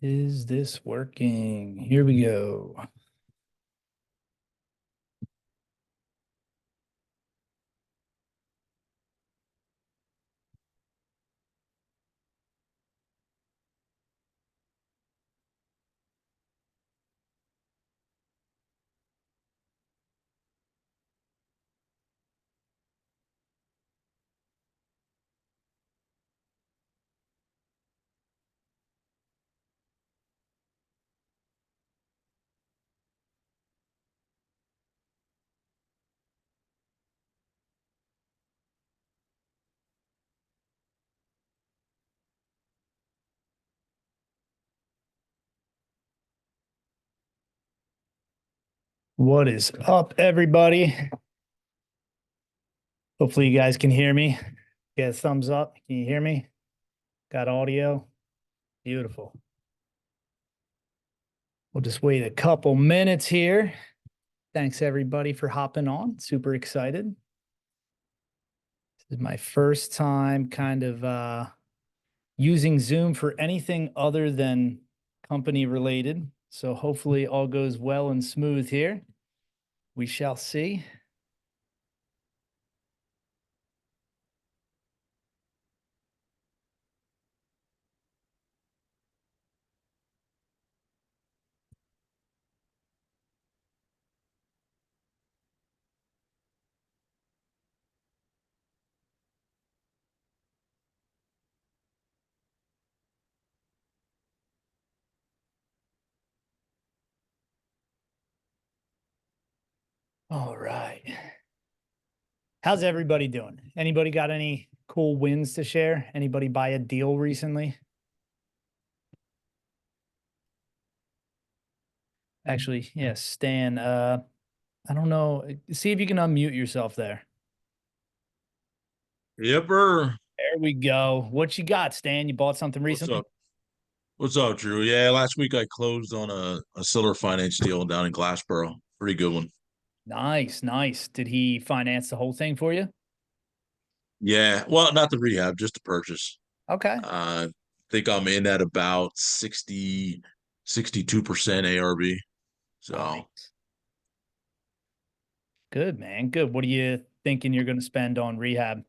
Is this working? Here we go. What is up, everybody? Hopefully, you guys can hear me. Get a thumbs up. Can you hear me? Got audio? Beautiful. We'll just wait a couple minutes here. Thanks, everybody, for hopping on. Super excited. This is my first time kind of using Zoom for anything other than company related. So hopefully all goes well and smooth here. We shall see. All right. How's everybody doing? Anybody got any cool wins to share? Anybody buy a deal recently? Actually, yes, Stan, I don't know. See if you can unmute yourself there. Yepper. There we go. What you got, Stan? You bought something recently? What's up? What's up, Drew? Yeah, last week I closed on a seller finance deal down in Glassboro. Pretty good one. Nice, nice. Did he finance the whole thing for you? Yeah, well, not the rehab, just the purchase. Okay. I think I'm in at about 62% ARB. So Nice. Good, man. Good. What are you thinking you're going to spend on rehab?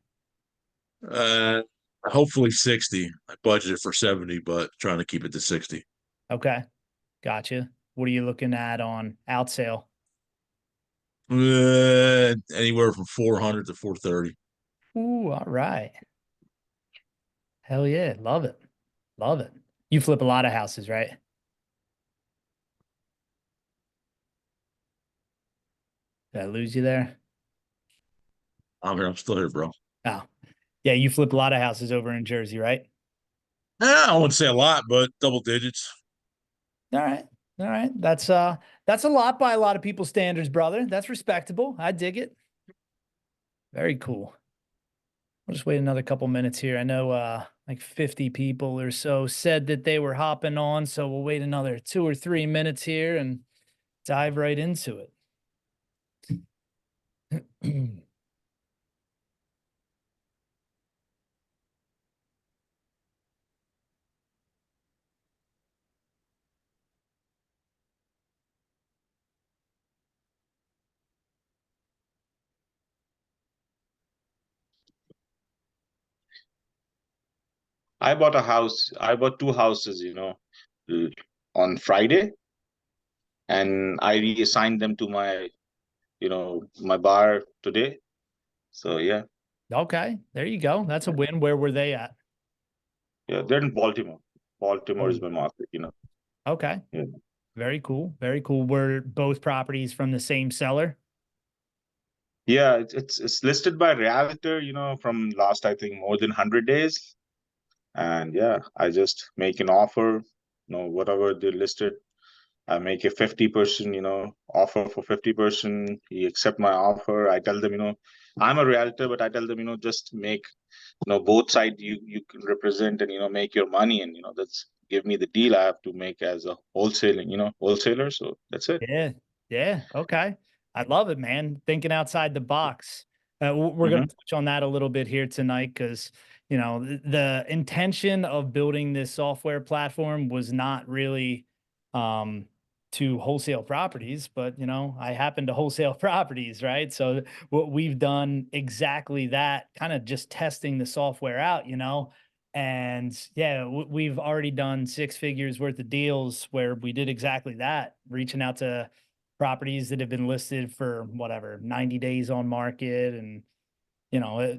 uh hopefully 60. I budgeted for 70, but trying to keep it to 60. Okay. Gotcha. What are you looking at on out sale? Anywhere from 400 to 430. Ooh, all right. Hell yeah. Love it. Love it. You flip a lot of houses, right? Did I lose you there? I'm here. I'm still here, bro. Oh, yeah. You flip a lot of houses over in Jersey, right? I wouldn't say a lot, but double digits. All right. All right. That's a lot by a lot of people's standards, brother. That's respectable. I dig it. Very cool. We'll just wait another couple minutes here. I know like 50 people or so said that they were hopping on, so we'll wait another 2 or 3 minutes here and dive right into it. I bought a house. I bought two houses, l- on Friday, and I reassigned them to my bar today. So yeah, Okay, there you go. That's a win. Where were they at? yeah, they're in Baltimore. Baltimore is Oh, my market. okay. Yeah, Very cool. Very cool. Were both properties from the same seller? yeah, it's listed by Realtor, from last I think more than 100 days, and yeah, I just make an offer, whatever they listed. I make a 50%, offer for 50%. He accept my offer. I tell them, I'm a realtor, but I tell them, just make, both sides you can represent and, make your money, and, that's give me the deal I have to make as a wholesaler. So that's it. Yeah. Yeah. Okay. I love it, man. Thinking outside the box. We're going to touch on that a little bit here tonight because, you know, the intention of building this software platform was not really to wholesale properties, but, you know, I happen to wholesale properties, right? So what we've done exactly that, kind of just testing the software out, you know. And yeah, we've already done 6 figures worth of deals where we did exactly that, reaching out to properties that have been listed for whatever 90 days on market. And you know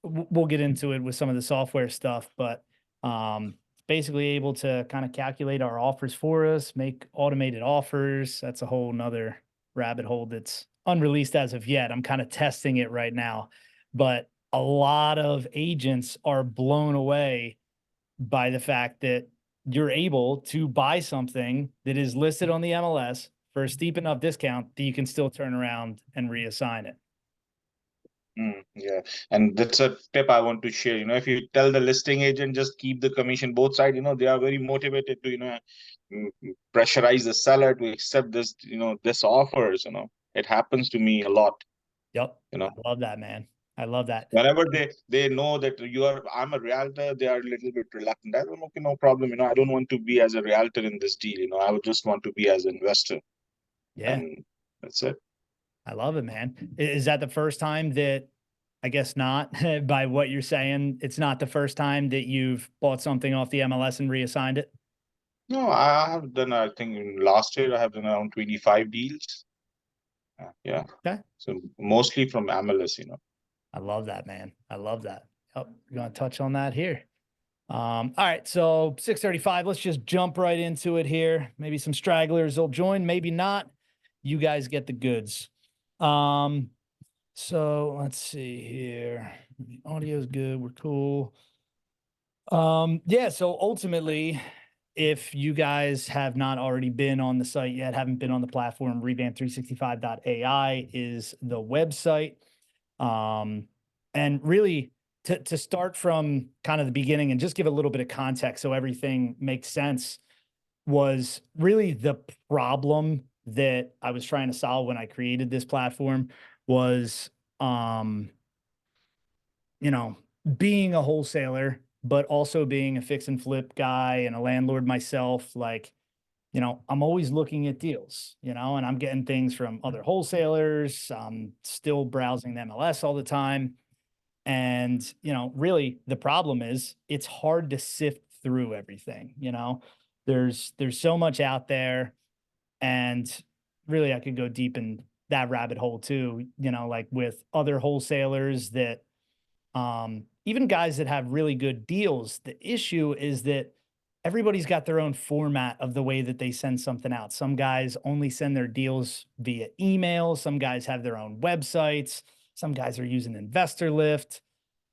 we'll get into it with some of the software stuff, but basically able to kind of calculate our offers for us, make automated offers. That's a whole nother rabbit hole that's unreleased as of yet. I'm kind of testing it right now, but a lot of agents are blown away by the fact that you're able to buy something that is listed on the MLS for a steep enough discount that you can still turn around and reassign it. Yeah, and that's a tip I want to share. You know, if you tell the listing agent just keep the commission both sides, you know, they are very motivated to, you know, pressurize the seller to accept this, you know, this offers. You know, it happens to me a lot. Yep. You know, I love that, man. I love that. whenever they know that I'm a realtor, they are a little bit reluctant. I don't know, okay, no problem. You know, I don't want to be as a realtor in this deal. You know, I would just want to be as an investor, Yeah. and that's it. I love it, man. Is that the first time that, I guess not, by what you're saying, it's not the first time that you've bought something off the MLS and reassigned it? No, I have done, I think in last year I have done around 25 deals. Yeah. Okay. So mostly from MLS, you know. I love that, man. I love that. Yep. We're going to touch on that here. All right. So 6:35, let's just jump right into it here. Maybe some stragglers will join, maybe not. You guys get the goods. So let's see here. The audio's good. We're cool. Yeah. So ultimately, if you guys have not already been on the site yet, haven't been on the platform, revamp365.ai is the website. And really to start from kind of the beginning and just give a little bit of context so everything makes sense, was really the problem that I was trying to solve when I created this platform was, you know, being a wholesaler, but also being a fix and flip guy and a landlord myself. Like, you know, I'm always looking at deals, you know, and I'm getting things from other wholesalers. I'm still browsing the MLS all the time. And, you know, really the problem is it's hard to sift through everything, you know. There's so much out there, and really I could go deep in that rabbit hole too, you know, like with other wholesalers that even guys that have really good deals. The issue is that everybody's got their own format of the way that they send something out. Some guys only send their deals via email. Some guys have their own websites. Some guys are using Investor Lift.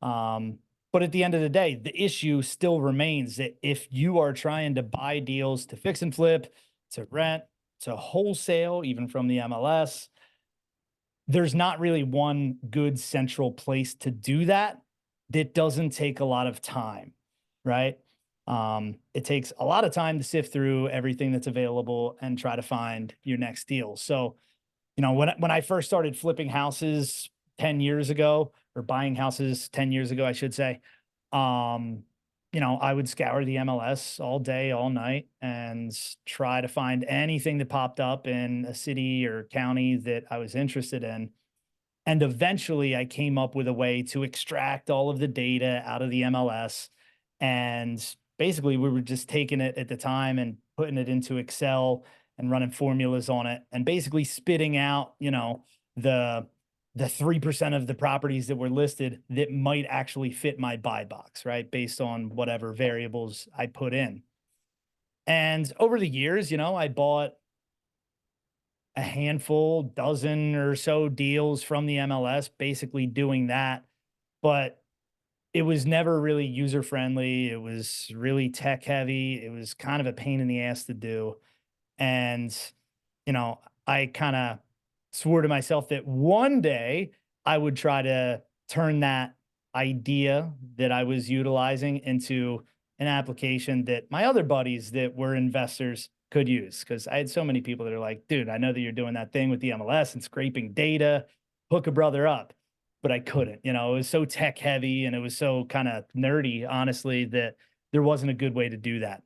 But at the end of the day, the issue still remains that if you are trying to buy deals to fix and flip, to rent, to wholesale, even from the MLS, there's not really one good central place to do that that doesn't take a lot of time, right? It takes a lot of time to sift through everything that's available and try to find your next deal. So, you know, when I first started flipping houses 10 years ago, or buying houses 10 years ago, I should say, you know, I would scour the MLS all day, all night, and try to find anything that popped up in a city or county that I was interested in. And eventually I came up with a way to extract all of the data out of the MLS. And basically we were just taking it at the time and putting it into Excel and running formulas on it and basically spitting out, you know, the 3% of the properties that were listed that might actually fit my buy box, right? Based on whatever variables I put in. And over the years, you know, I bought a handful, dozen or so deals from the MLS, basically doing that. But it was never really user friendly. It was really tech heavy. It was kind of a pain in the ass to do. And, you know, I kind of swore to myself that one day I would try to turn that idea that I was utilizing into an application that my other buddies that were investors could use, because I had so many people that are like, dude, I know that you're doing that thing with the MLS and scraping data, hook a brother up. But I couldn't, it was so tech heavy and it was so kind of nerdy, honestly, that there wasn't a good way to do that.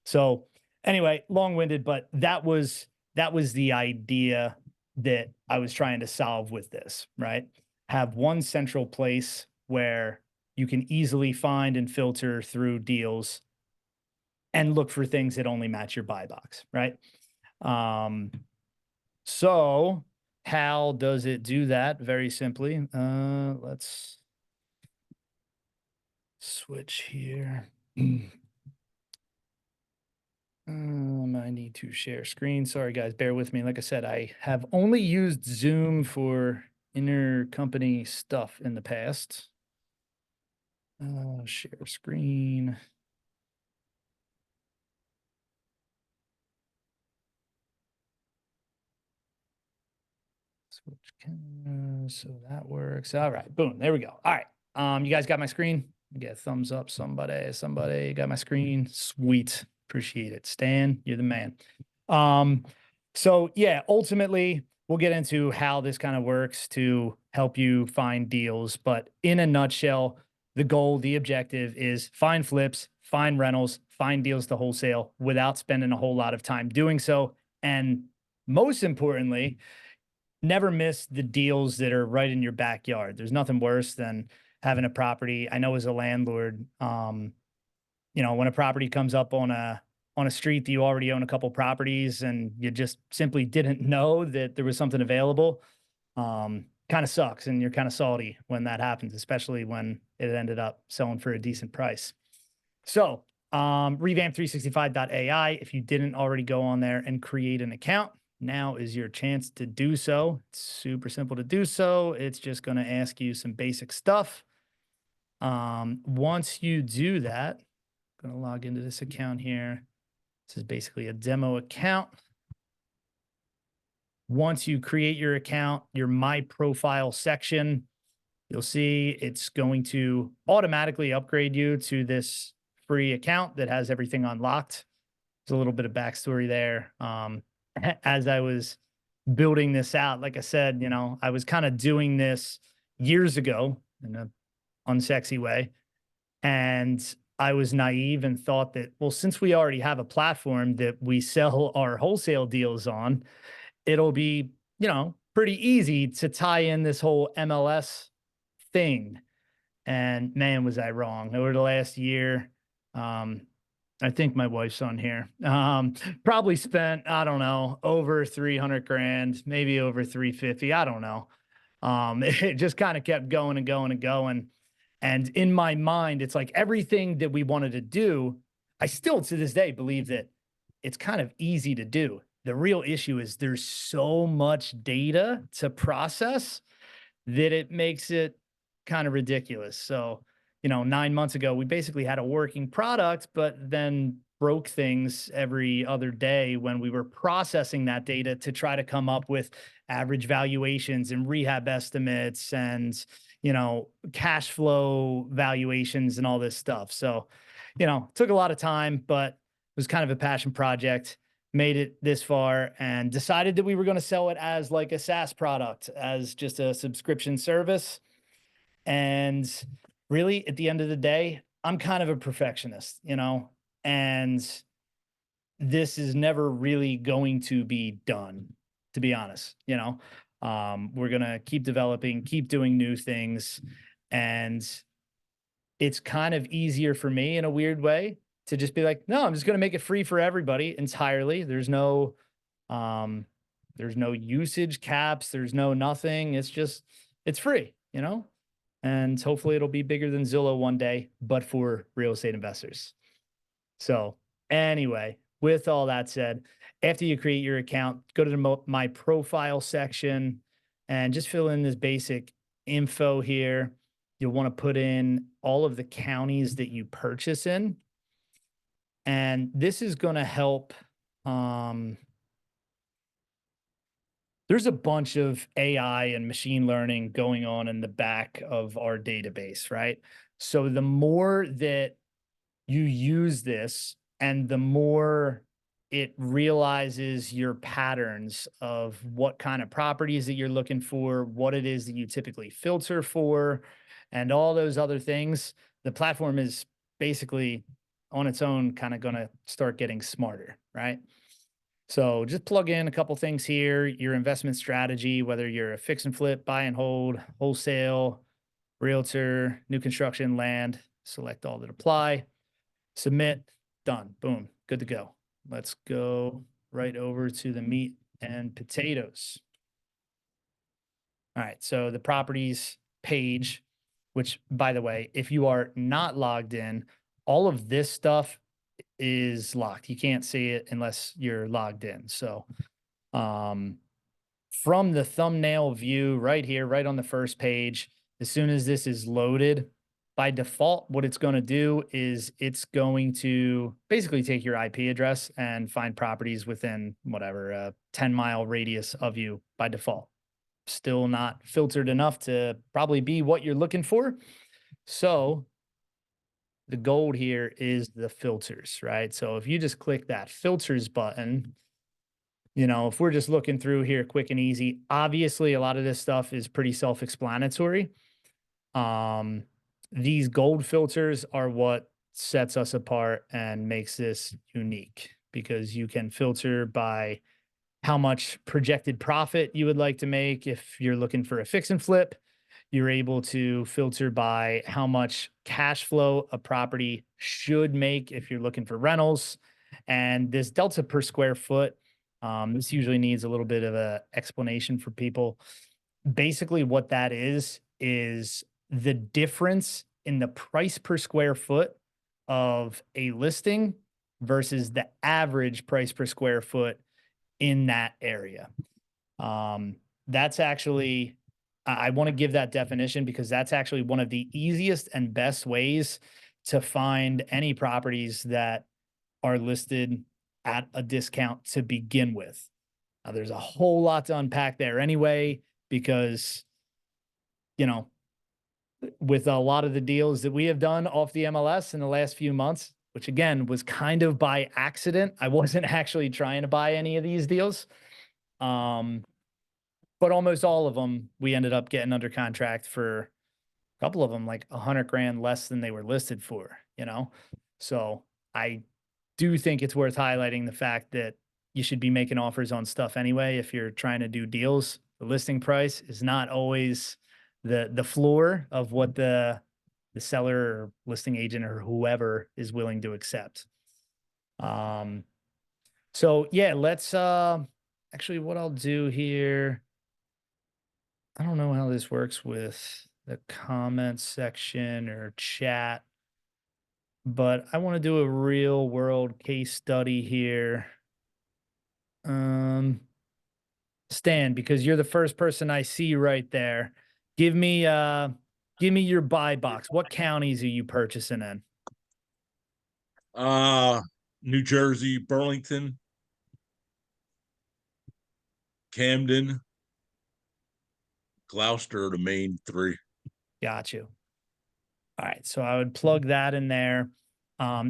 So anyway, long-winded, but that was the idea that I was trying to solve with this, right? Have one central place where you can easily find and filter through deals and look for things that only match your buy box, right? So how does it do that? Very simply. Let's switch here. I need to share screen. Sorry, guys, bear with me. Like I said, I have only used Zoom for intercompany stuff in the past. Share screen. Switch camera, so that works. All right, boom, there we go. All right, you guys got my screen? Get a thumbs up, somebody got my screen. Sweet, appreciate it. Stan, you're the man. So yeah, ultimately, we'll get into how this kind of works to help you find deals. But in a nutshell, the goal, the objective is find flips, find rentals, find deals to wholesale without spending a whole lot of time doing so. And most importantly, never miss the deals that are right in your backyard. There's nothing worse than having a property. I know as a landlord, when a property comes up on a street that you already own a couple properties and you just simply didn't know that there was something available, kind of sucks. And you're kind of salty when that happens, especially when it ended up selling for a decent price. So revamp365.ai, if you didn't already go on there and create an account, now is your chance to do so. It's super simple to do so. It's just going to ask you some basic stuff. Once you do that, I'm going to log into this account here. This is basically a demo account. Once you create your account, your My Profile section, you'll see it's going to automatically upgrade you to this free account that has everything unlocked. There's a little bit of backstory there. As I was building this out, like I said, I was kind of doing this years ago in an unsexy way. And I was naive and thought that, well, since we already have a platform that we sell our wholesale deals on, it'll be, pretty easy to tie in this whole MLS thing. And man, was I wrong. Over the last year, I think my wife's on here. Probably spent, I don't know, over 300 grand, maybe over 350. I don't know. It just kind of kept going and going and going. And in my mind, it's like everything that we wanted to do, I still to this day believe that it's kind of easy to do. The real issue is there's so much data to process that it makes it kind of ridiculous. So, 9 months ago, we basically had a working product, but then broke things every other day when we were processing that data to try to come up with average valuations and rehab estimates and, cash flow valuations and all this stuff. So, took a lot of time, but it was kind of a passion project. Made it this far and decided that we were going to sell it as like a SaaS product, as just a subscription service. And really, at the end of the day, I'm kind of a perfectionist, and this is never really going to be done, to be honest. We're going to keep developing, keep doing new things. And it's kind of easier for me in a weird way to just be like, no, I'm just going to make it free for everybody entirely. There's no usage caps. There's no nothing. It's free, and hopefully it'll be bigger than Zillow one day, but for real estate investors. So anyway, with all that said, after you create your account, go to the My Profile section and just fill in this basic info here. You'll want to put in all of the counties that you purchase in. And this is going to help. There's a bunch of AI and machine learning going on in the back of our database, right? So the more that you use this and the more it realizes your patterns of what kind of properties that you're looking for, what it is that you typically filter for, and all those other things. The platform is basically on its own kind of going to start getting smarter, right? So just plug in a couple things here, your investment strategy, whether you're a fix and flip, buy and hold, wholesale, realtor, new construction, land, select all that apply, submit, done, boom, good to go. Let's go right over to the meat and potatoes. All right, so the properties page, which by the way, if you are not logged in, all of this stuff is locked. You can't see it unless you're logged in. So from the thumbnail view right here, right on the first page, as soon as this is loaded, by default, what it's going to do is it's going to basically take your IP address and find properties within whatever, a 10-mile radius of you by default. Still not filtered enough to probably be what you're looking for. So the gold here is the filters, right? So if you just click that filters button, you know, if we're just looking through here quick and easy, obviously a lot of this stuff is pretty self-explanatory. These gold filters are what sets us apart and makes this unique, because you can filter by how much projected profit you would like to make. If you're looking for a fix and flip, you're able to filter by how much cash flow a property should make if you're looking for rentals. And this delta per square foot, this usually needs a little bit of an explanation for people. Basically, what that is the difference in the price per square foot of a listing versus the average price per square foot in that area. That's actually, I want to give that definition because that's actually one of the easiest and best ways to find any properties that are listed at a discount to begin with. Now, there's a whole lot to unpack there anyway, because, you know, with a lot of the deals that we have done off the MLS in the last few months, which again was kind of by accident. I wasn't actually trying to buy any of these deals. But almost all of them, we ended up getting under contract for a couple of them, like 100 grand less than they were listed for, you know? So I do think it's worth highlighting the fact that you should be making offers on stuff anyway. If you're trying to do deals, the listing price is not always the floor of what the seller or listing agent or whoever is willing to accept. So yeah, let's actually what I'll do here, I don't know how this works with the comment section or chat, but I want to do a real world case study here. Stan, because you're the first person I see right there. Give me your buy box. What counties are you purchasing in? New Jersey, Burlington, Camden, Gloucester, the main three. Got you. All right, so I would plug that in there.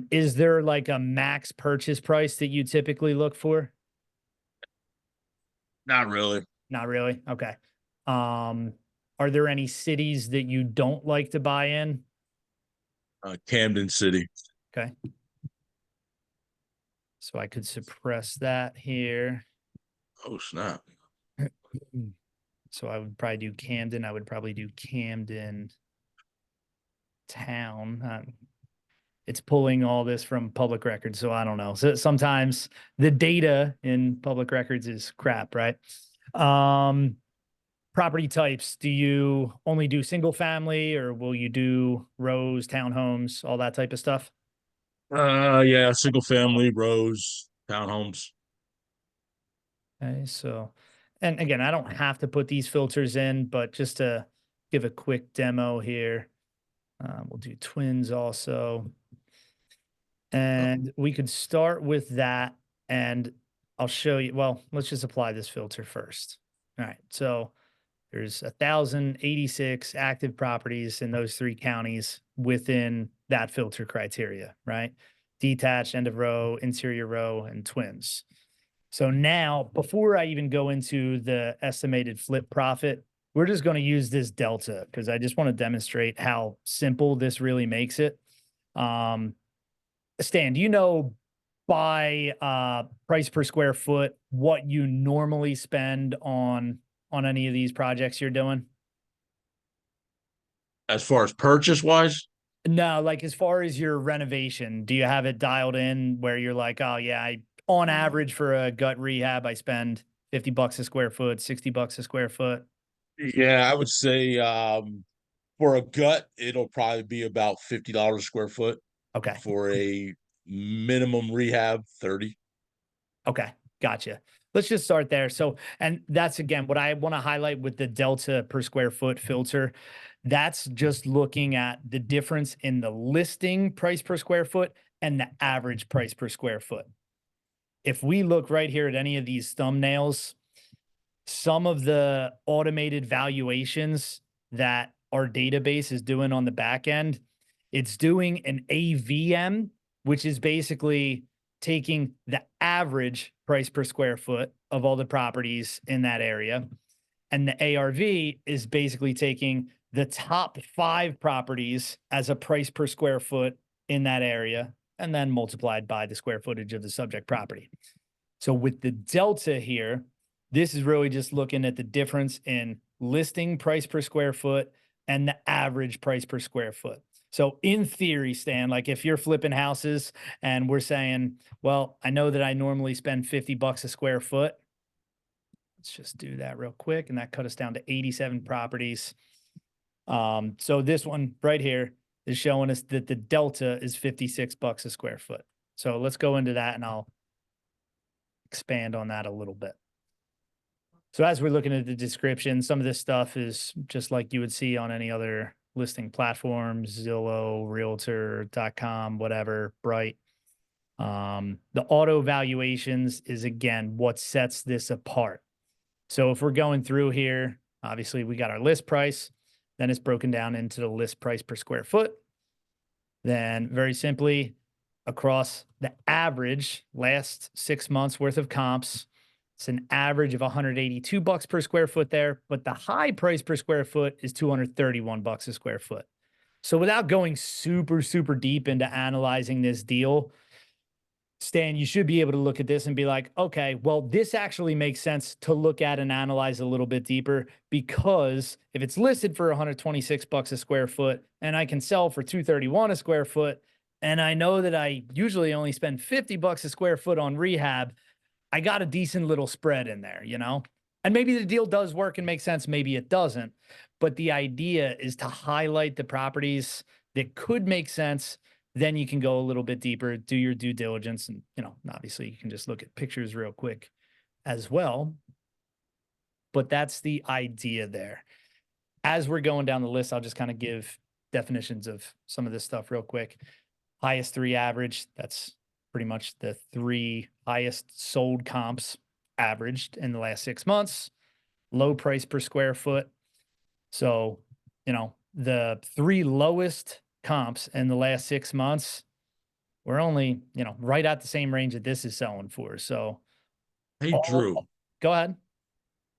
Is there like a max purchase price that you typically look for? Not really. Not really. Okay. Are there any cities that you don't like to buy in? Camden City. Okay. So I could suppress that here. Oh, snap. So I would probably do Camden. I would probably do Camden town. It's pulling all this from public records, so I don't know. So sometimes the data in public records is crap, right? Property types, do you only do single family, or will you do rows, townhomes, all that type of stuff? Yeah, single family, rows, townhomes. Okay, so, and again, I don't have to put these filters in, but just to give a quick demo here, we'll do twins also. And we could start with that, and I'll show you. Well, let's just apply this filter first. All right, so there's 1,086 active properties in those 3 counties within that filter criteria, right? detached, end of row, interior row, and twins. So now, before I even go into the estimated flip profit, we're just going to use this delta because I just want to demonstrate how simple this really makes it. Stan, do you know by price per square foot what you normally spend on any of these projects you're doing? As far as purchase wise, No, like as far as your renovation, do you have it dialed in where you're like, oh yeah, on average for a gut rehab, I spend $50 a square foot, $60 a square foot. yeah, I would say for a gut, it'll probably be about $50 a square foot. Okay. For a minimum rehab, 30. Okay. Gotcha. Let's just start there. So, and that's again what I want to highlight with the delta per square foot filter. That's just looking at the difference in the listing price per square foot and the average price per square foot. If we look right here at any of these thumbnails, some of the automated valuations that our database is doing on the back end, it's doing an AVM, which is basically taking the average price per square foot of all the properties in that area. And the ARV is basically taking the top 5 properties as a price per square foot in that area and then multiplied by the square footage of the subject property. So with the delta here, this is really just looking at the difference in listing price per square foot and the average price per square foot. So in theory, Stan, like if you're flipping houses and we're saying, well, I know that I normally spend $50 a square foot. Let's just do that real quick. And that cut us down to 87 properties. So this one right here is showing us that the delta is $56 a square foot. So let's go into that and I'll expand on that a little bit. So as we're looking at the description, some of this stuff is just like you would see on any other listing platforms, Zillow, Realtor.com, whatever, Bright. The auto valuations is, again, what sets this apart. So if we're going through here, obviously we got our list price, then it's broken down into the list price per square foot. Then very simply, across the average last 6 months worth of comps, it's an average of $182 per square foot there, but the high price per square foot is $231 a square foot. So without going super, super deep into analyzing this deal, Stan, you should be able to look at this and be like, okay, well, this actually makes sense to look at and analyze a little bit deeper, because if it's listed for $126 a square foot and I can sell for $231 a square foot, and I know that I usually only spend $50 a square foot on rehab, I got a decent little spread in there, you know? And maybe the deal does work and make sense. Maybe it doesn't. But the idea is to highlight the properties that could make sense. Then you can go a little bit deeper, do your due diligence. And, you know, obviously you can just look at pictures real quick as well. But that's the idea there. As we're going down the list, I'll just kind of give definitions of some of this stuff real quick. Highest 3 average, that's pretty much the 3 highest sold comps averaged in the last 6 months. Low price per square foot. So, you know, the 3 lowest comps in the last 6 months, we're only, you know, right at the same range that this is selling for. So, hey Drew, go ahead.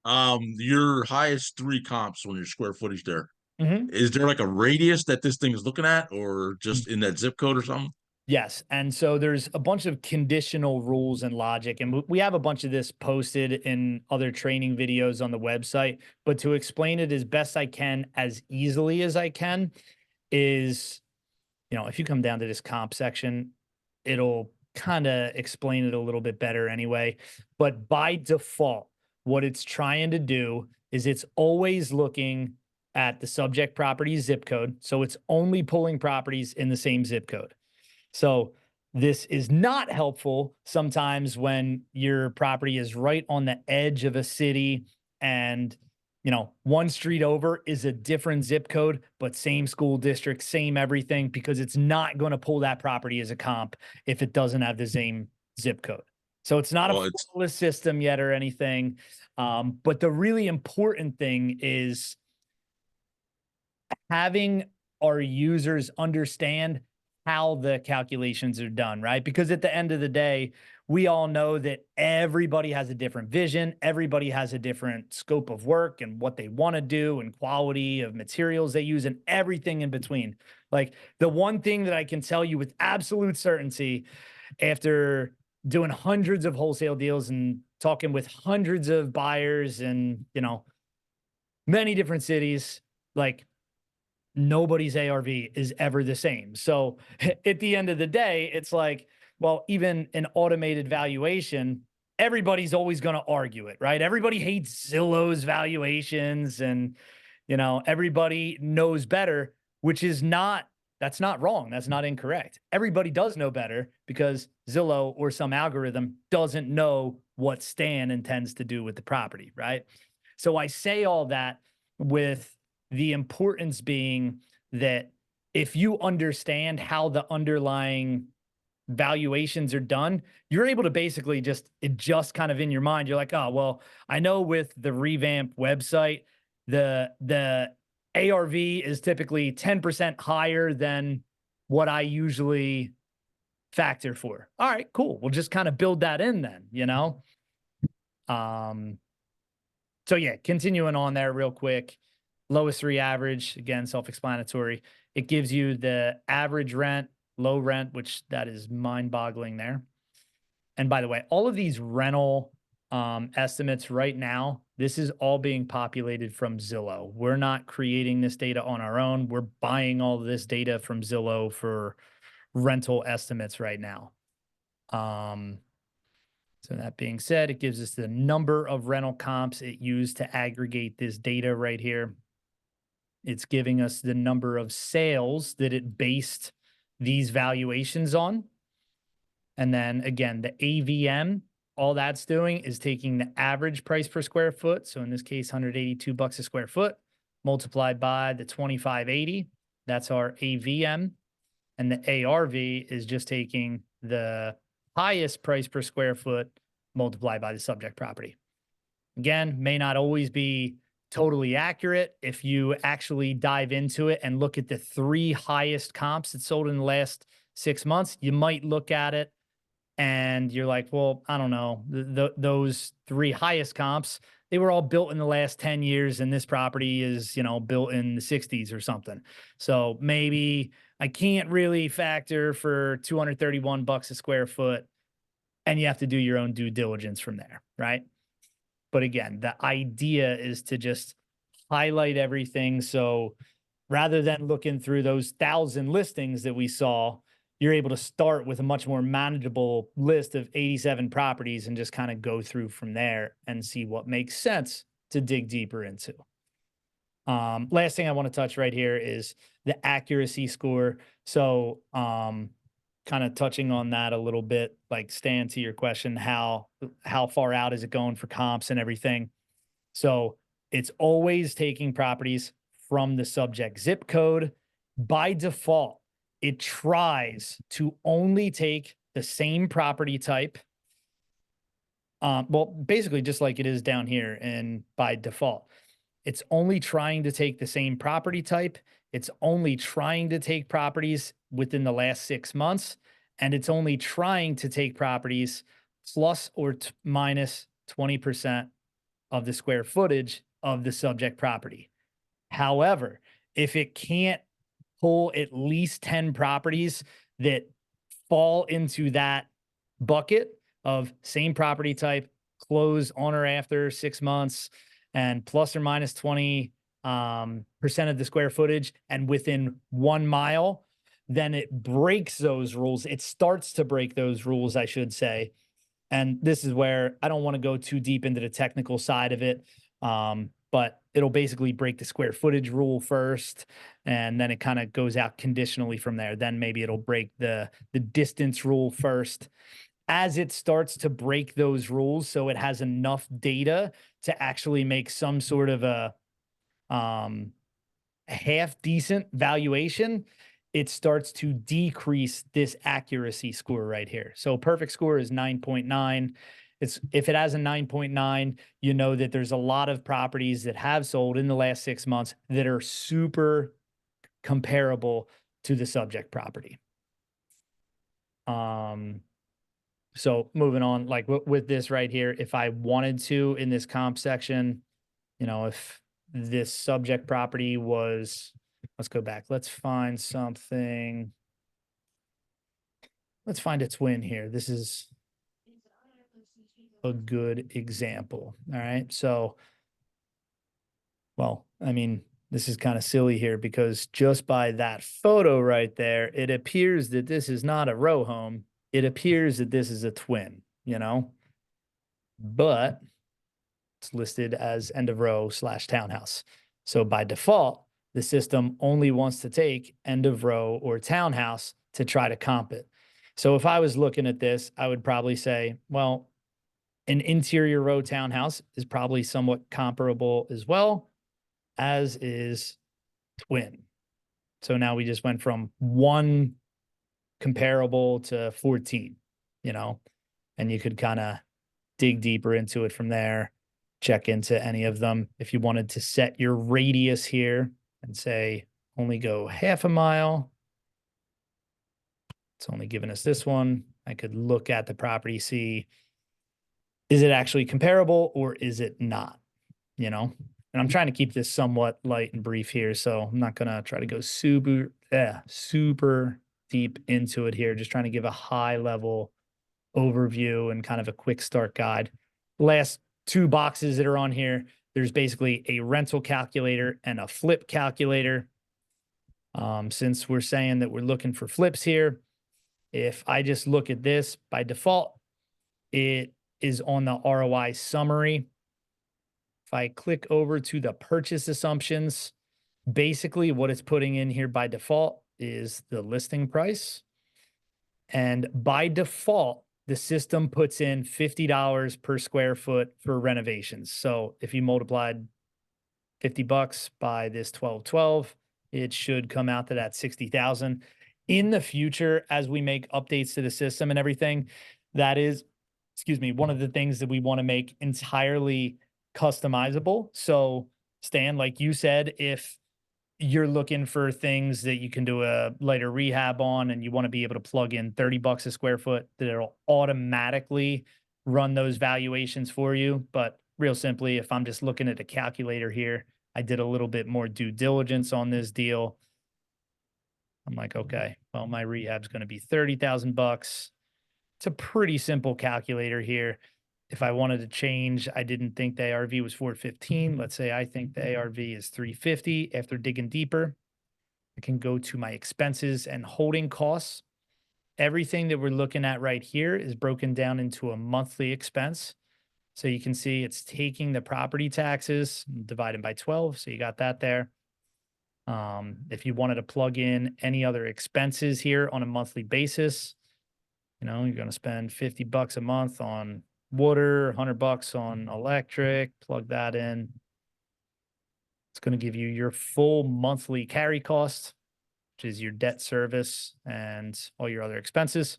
your highest 3 comps on your square footage there. Mm-hmm. Is there like a radius that this thing is looking at, or just in that zip code or something? Yes. And so there's a bunch of conditional rules and logic, and we have a bunch of this posted in other training videos on the website. But to explain it as best I can, as easily as I can, is, you know, if you come down to this comp section, it'll kind of explain it a little bit better anyway. But by default, what it's trying to do is it's always looking at the subject property zip code. So it's only pulling properties in the same zip code. So this is not helpful sometimes when your property is right on the edge of a city and, you know, one street over is a different zip code, but same school district, same everything, because it's not going to pull that property as a comp if it doesn't have the same zip code. So it's not a flawless system yet or anything. But the really important thing is having our users understand how the calculations are done, right? Because at the end of the day, we all know that everybody has a different vision. Everybody has a different scope of work and what they want to do and quality of materials they use and everything in between. Like, the one thing that I can tell you with absolute certainty after doing hundreds of wholesale deals and talking with hundreds of buyers and, you know, many different cities, like, nobody's ARV is ever the same. So at the end of the day, it's like, well, even an automated valuation, everybody's always going to argue it, right? Everybody hates Zillow's valuations and, you know, everybody knows better, which is not, that's not wrong. That's not incorrect. Everybody does know better because Zillow or some algorithm doesn't know what Stan intends to do with the property, right? So I say all that with the importance being that if you understand how the underlying valuations are done, you're able to basically just adjust kind of in your mind. You're like, oh, well, I know with the revamp website, the ARV is typically 10% higher than what I usually factor for. All right, cool. We'll just kind of build that in then, you know? So yeah, continuing on there real quick. Lowest three average, again, self-explanatory. It gives you the average rent, low rent, which that is mind-boggling there. And by the way, all of these rental estimates right now, this is all being populated from Zillow. We're not creating this data on our own. We're buying all of this data from Zillow for rental estimates right now. So that being said, it gives us the number of rental comps it used to aggregate this data right here. It's giving us the number of sales that it based these valuations on. And then again, the AVM, all that's doing is taking the average price per square foot. So in this case, $182 a square foot multiplied by the 2580. That's our AVM. And the ARV is just taking the highest price per square foot multiplied by the subject property. Again, may not always be totally accurate. If you actually dive into it and look at the three highest comps that sold in the last 6 months, you might look at it and you're like, well, I don't know, those three highest comps, they were all built in the last 10 years and this property is, you know, built in the 60s or something. So maybe I can't really factor for $231 a square foot, and you have to do your own due diligence from there, right? But again, the idea is to just highlight everything. So rather than looking through those 1,000 listings that we saw, you're able to start with a much more manageable list of 87 properties and just kind of go through from there and see what makes sense to dig deeper into. Last thing I want to touch right here is the accuracy score. So kind of touching on that a little bit, like Stan, to your question, how far out is it going for comps and everything? So it's always taking properties from the subject zip code. By default, it tries to only take the same property type. Well, basically just like it is down here and by default. It's only trying to take the same property type. It's only trying to take properties within the last 6 months. And it's only trying to take properties plus or minus 20% of the square footage of the subject property. However, if it can't pull at least 10 properties that fall into that bucket of same property type, close on or after 6 months, and plus or minus 20% of the square footage and within 1 mile, then it breaks those rules. It starts to break those rules, I should say. And this is where I don't want to go too deep into the technical side of it. But it'll basically break the square footage rule first, and then it kind of goes out conditionally from there. Then maybe it'll break the distance rule first. As it starts to break those rules, so it has enough data to actually make some sort of a half decent valuation, it starts to decrease this accuracy score right here. So perfect score is 9.9. If it has a 9.9, you know that there's a lot of properties that have sold in the last 6 months that are super comparable to the subject property. So moving on, like with this right here, if I wanted to in this comp section, you know, if this subject property was, let's go back. Let's find something. Let's find a twin here. This is a good example. All right. So, well, I mean, this is kind of silly here because just by that photo right there, it appears that this is not a row home. It appears that this is a twin, you know, but it's listed as end of row / townhouse. So by default, the system only wants to take end of row or townhouse to try to comp it. So if I was looking at this, I would probably say, well, an interior row townhouse is probably somewhat comparable as well, as is twin. So now we just went from 1 comparable to 14, you know, and you could kind of dig deeper into it from there, check into any of them. If you wanted to set your radius here and say only go half a mile, it's only giving us this one. I could look at the property, see, is it actually comparable or is it not, you know? And I'm trying to keep this somewhat light and brief here, so I'm not going to try to go super deep into it here. Just trying to give a high level overview and kind of a quick start guide. Last 2 boxes that are on here, there's basically a rental calculator and a flip calculator. Since we're saying that we're looking for flips here, if I just look at this by default, it is on the ROI summary. If I click over to the purchase assumptions, basically what it's putting in here by default is the listing price. And by default, the system puts in $50 per square foot for renovations. So if you multiplied $50 by this 1212, it should come out to that 60,000. In the future, as we make updates to the system and everything, that is, excuse me, one of the things that we want to make entirely customizable. So Stan, like you said, if you're looking for things that you can do a lighter rehab on and you want to be able to plug in $30 a square foot, that it'll automatically run those valuations for you. But real simply, if I'm just looking at a calculator here, I did a little bit more due diligence on this deal. I'm like, okay, well, my rehab's going to be $30,000. It's a pretty simple calculator here. If I wanted to change, I didn't think the ARV was 415. Let's say I think the ARV is 350. After digging deeper, I can go to my expenses and holding costs. Everything that we're looking at right here is broken down into a monthly expense. So you can see it's taking the property taxes, divided by 12. So you got that there. If you wanted to plug in any other expenses here on a monthly basis, you know, you're going to spend $50 a month on water, $100 on electric, plug that in. It's going to give you your full monthly carry cost, which is your debt service and all your other expenses.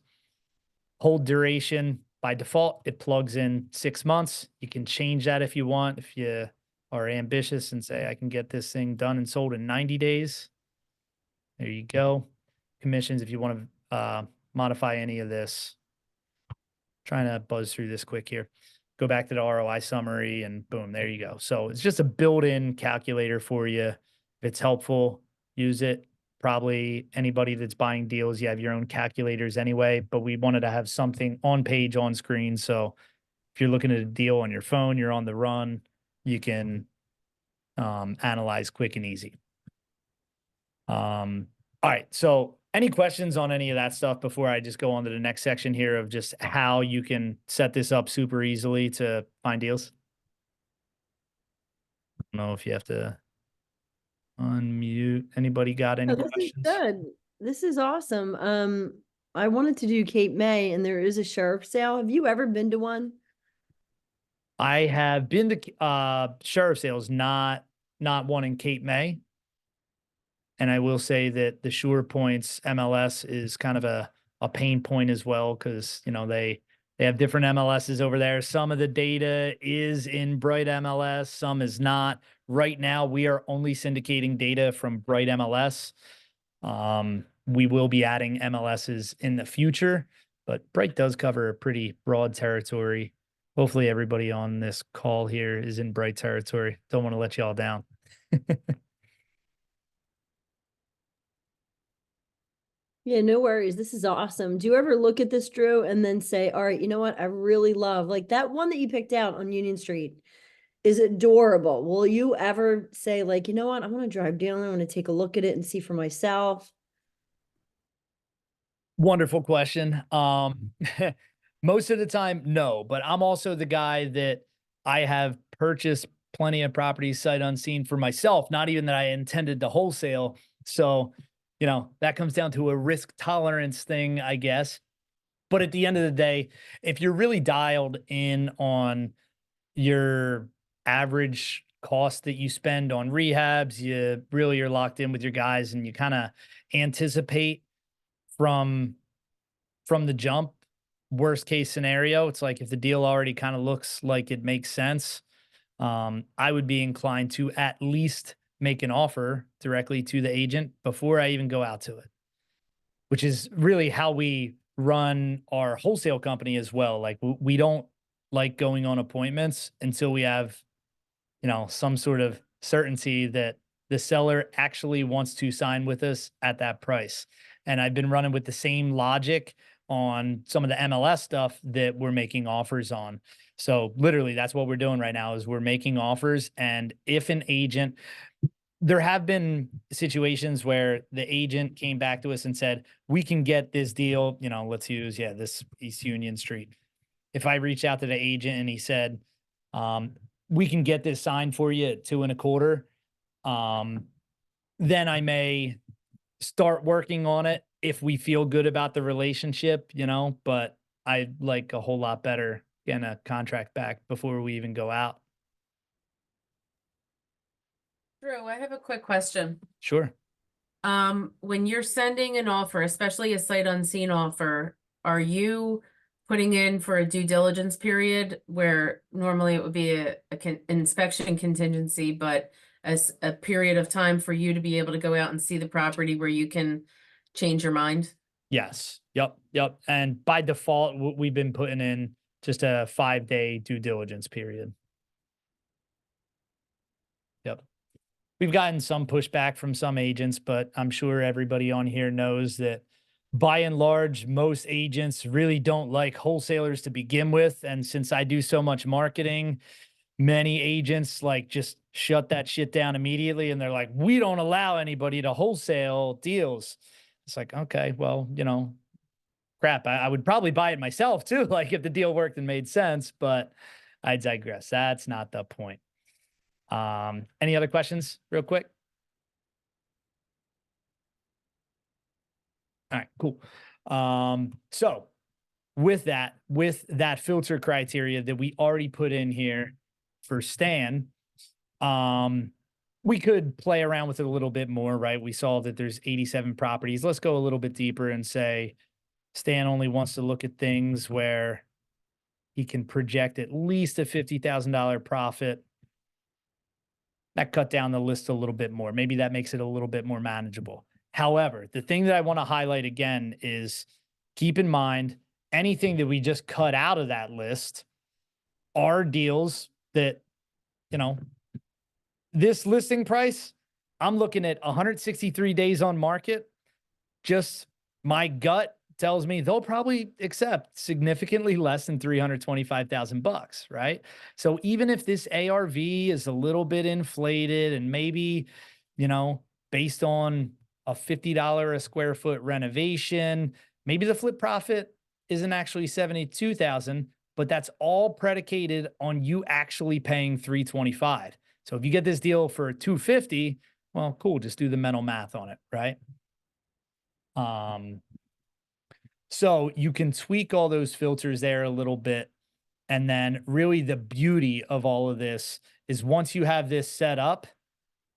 Hold duration, by default, it plugs in 6 months. You can change that if you want. If you are ambitious and say, I can get this thing done and sold in 90 days. There you go. Commissions, if you want to modify any of this. Trying to buzz through this quick here. Go back to the ROI summary and boom, there you go. So it's just a built-in calculator for you. If it's helpful, use it. Probably anybody that's buying deals, you have your own calculators anyway, but we wanted to have something on page, on screen. So if you're looking at a deal on your phone, you're on the run, you can analyze quick and easy. All right, so any questions on any of that stuff before I just go on to the next section here of just how you can set this up super easily to find deals? I don't know if you have to unmute. Anybody got any Oh, this questions? is good. This is awesome. I wanted to do Cape May, and there is a sheriff sale. Have you ever been to one? I have been to sheriff sales, not one in Cape May. And I will say that the Sure Points MLS is kind of a pain point as well, because you know they have different MLSs over there. Some of the data is in Bright MLS, some is not. Right now, we are only syndicating data from Bright MLS. we will be adding MLSs in the future, but Bright does cover a pretty broad territory. Hopefully everybody on this call here is in Bright territory. Don't want to let you all down. Yeah, no worries. This is awesome. Do you ever look at this, Drew, and then say, all right, you know what? I really love like that one that you picked out on Union Street is adorable. Will you ever say like, you know what? I want to drive down there. I want to take a look at it and see for myself. Wonderful question. Most of the time, no, but I'm also the guy that I have purchased plenty of properties sight unseen for myself, not even that I intended to wholesale. So, that comes down to a risk tolerance thing, I guess. But at the end of the day, if you're really dialed in on your average cost that you spend on rehabs, you're locked in with your guys and you kind of anticipate from the jump, worst case scenario. It's like if the deal already kind of looks like it makes sense, I would be inclined to at least make an offer directly to the agent before I even go out to it, which is really how we run our wholesale company as well. Like we don't like going on appointments until we have, some sort of certainty that the seller actually wants to sign with us at that price. And I've been running with the same logic on some of the MLS stuff that we're making offers on. So literally that's what we're doing right now is we're making offers. And if an agent, there have been situations where the agent came back to us and said, we can get this deal, let's use, this East Union Street. If I reach out to the agent and he said, we can get this signed for you at 2.25, then I may start working on it if we feel good about the relationship, but I like a whole lot better getting a contract back before we even go out. Drew, I have a quick question. Sure. When you're sending an offer, especially a sight unseen offer, are you putting in for a due diligence period where normally it would be an inspection contingency, but as a period of time for you to be able to go out and see the property where you can change your mind? Yes. Yep. And by default, we've been putting in just a 5-day due diligence period. Yep. We've gotten some pushback from some agents, but I'm sure everybody on here knows that by and large, most agents really don't like wholesalers to begin with. And since I do so much marketing, many agents like just shut that shit down immediately. And they're like, we don't allow anybody to wholesale deals. It's like, okay, well, crap, I would probably buy it myself too. Like if the deal worked and made sense, but I digress. That's not the point. Any other questions real quick? All right, cool. So with that filter criteria that we already put in here for Stan, we could play around with it a little bit more, right? We saw that there's 87 properties. Let's go a little bit deeper and say Stan only wants to look at things where he can project at least a $50,000 profit. That cut down the list a little bit more. Maybe that makes it a little bit more manageable. However, the thing that I want to highlight again is keep in mind anything that we just cut out of that list are deals that, this listing price, I'm looking at 163 days on market. Just my gut tells me they'll probably accept significantly less than $325,000, right? So even if this ARV is a little bit inflated and maybe, based on a $50 a square foot renovation, maybe the flip profit isn't actually $72,000, but that's all predicated on you actually paying $325,000. So if you get this deal for $250,000, well, cool, just do the mental math on it, right? So you can tweak all those filters there a little bit. And then really the beauty of all of this is once you have this set up,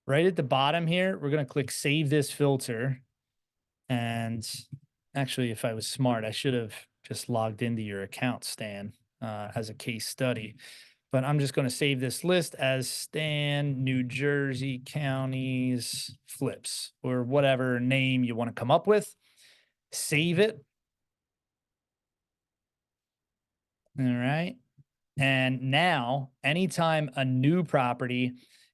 right at the bottom here, we're going to click save this filter. And actually, if I was smart, I should have just logged into your account, Stan, as a case study. but I'm just going to save this list as Stan New Jersey counties flips, or whatever name you want to come up with. Save it. All right. And now, anytime a new property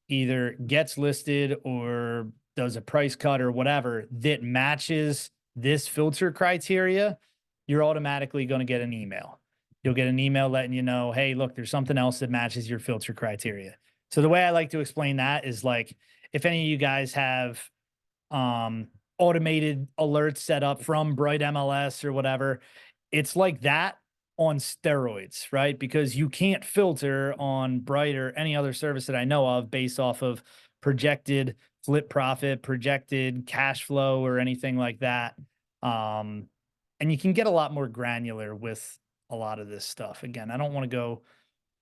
either gets listed or does a price cut or whatever that matches this filter criteria, you're automatically going to get an email. You'll get an email letting you know, hey, look, there's something else that matches your filter criteria. So the way I like to explain that is like, if any of you guys have automated alerts set up from Bright MLS or whatever, it's like that on steroids, right? Because you can't filter on Bright or any other service that I know of based off of projected flip profit, projected cash flow, or anything like that. And you can get a lot more granular with a lot of this stuff. Again, I don't want to go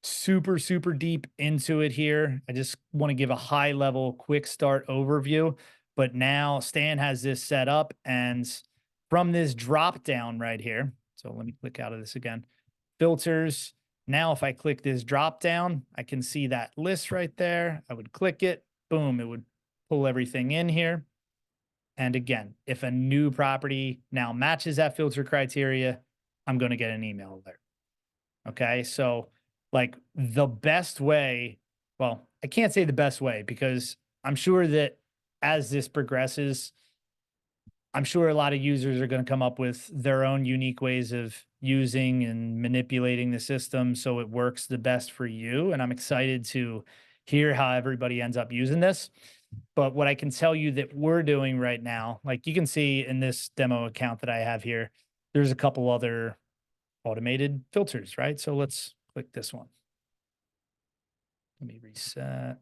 super, super deep into it here. I just want to give a high level, quick start overview. But now Stan has this set up, and from this drop down right here, so let me click out of this again. Filters. Now, if I click this drop down, I can see that list right there. I would click it. Boom. It would pull everything in here. And again, if a new property now matches that filter criteria, I'm going to get an email alert. Okay. So like the best way, well, I can't say the best way because I'm sure that as this progresses, I'm sure a lot of users are going to come up with their own unique ways of using and manipulating the system so it works the best for you. And I'm excited to hear how everybody ends up using this. But what I can tell you that we're doing right now, like you can see in this demo account that I have here, there's a couple other automated filters, right? So let's click this one. Let me reset.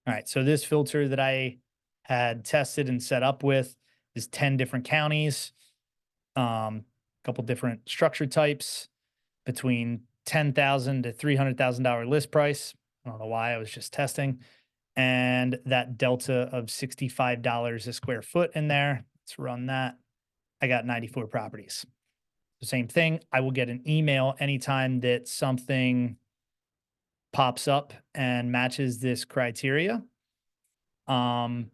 All right, so this filter that I had tested and set up with is 10 different counties, a couple different structure types between $10,000 to $300,000 list price. I don't know why, I was just testing. And that delta of $65 a square foot in there. Let's run that. I got 94 properties. The same thing. I will get an email anytime that something pops up and matches this criteria. And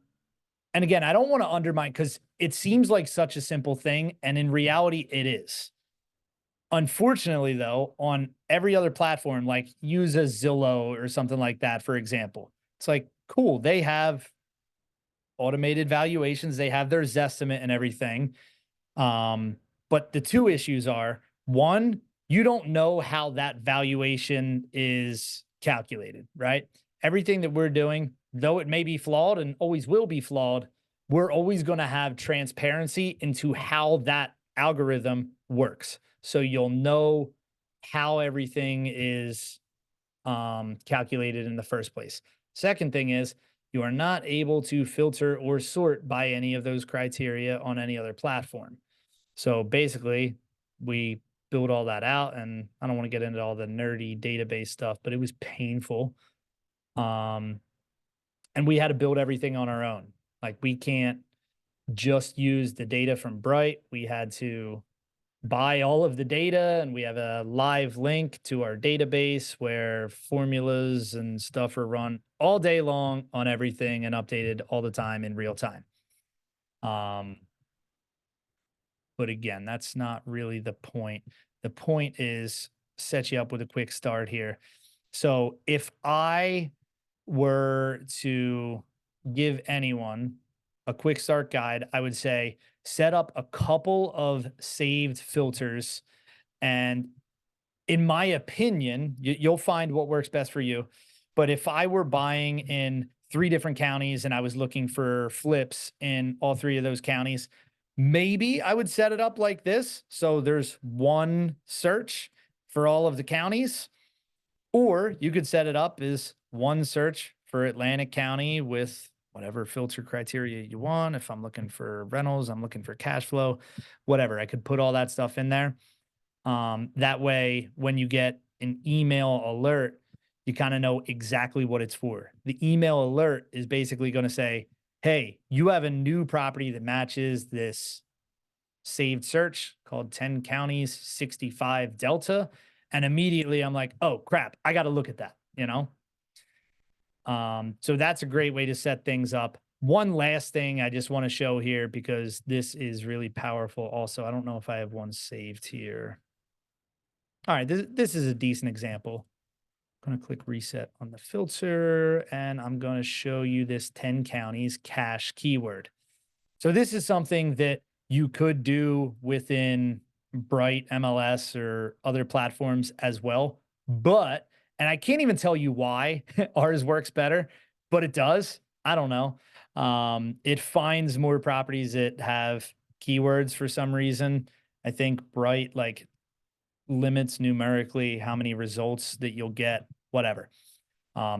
again, I don't want to undermine because it seems like such a simple thing, and in reality, it is. Unfortunately, though, on every other platform, like use a Zillow or something like that, for example, it's like, cool, they have automated valuations, they have their Zestimate and everything. But the two issues are, one, you don't know how that valuation is calculated, right? Everything that we're doing, though it may be flawed and always will be flawed, we're always going to have transparency into how that algorithm works. So you'll know how everything is calculated in the first place. Second thing is, you are not able to filter or sort by any of those criteria on any other platform. So basically, we build all that out, and I don't want to get into all the nerdy database stuff, but it was painful. And we had to build everything on our own. Like we can't just use the data from Bright. We had to buy all of the data, and we have a live link to our database where formulas and stuff are run all day long on everything and updated all the time in real time. But again, that's not really the point. The point is set you up with a quick start here. So if I were to give anyone a quick start guide, I would say set up a couple of saved filters. And in my opinion, you'll find what works best for you. But if I were buying in 3 different counties and I was looking for flips in all 3 of those counties, maybe I would set it up like this. So there's one search for all of the counties, or you could set it up as one search for Atlantic County with whatever filter criteria you want. If I'm looking for rentals, I'm looking for cash flow, whatever. I could put all that stuff in there. That way, when you get an email alert, you kind of know exactly what it's for. The email alert is basically going to say, hey, you have a new property that matches this saved search called 10 counties, 65 Delta. And immediately I'm like, oh crap, I got to look at that, you know? So that's a great way to set things up. One last thing I just want to show here, because this is really powerful also. I don't know if I have one saved here. All right, this is a decent example. I'm going to click reset on the filter, and I'm going to show you this 10 counties cache keyword. So this is something that you could do within Bright MLS or other platforms as well. But, and I can't even tell you why ours works better, but it does. I don't know. It finds more properties that have keywords for some reason. I think Bright like limits numerically how many results that you'll get, whatever.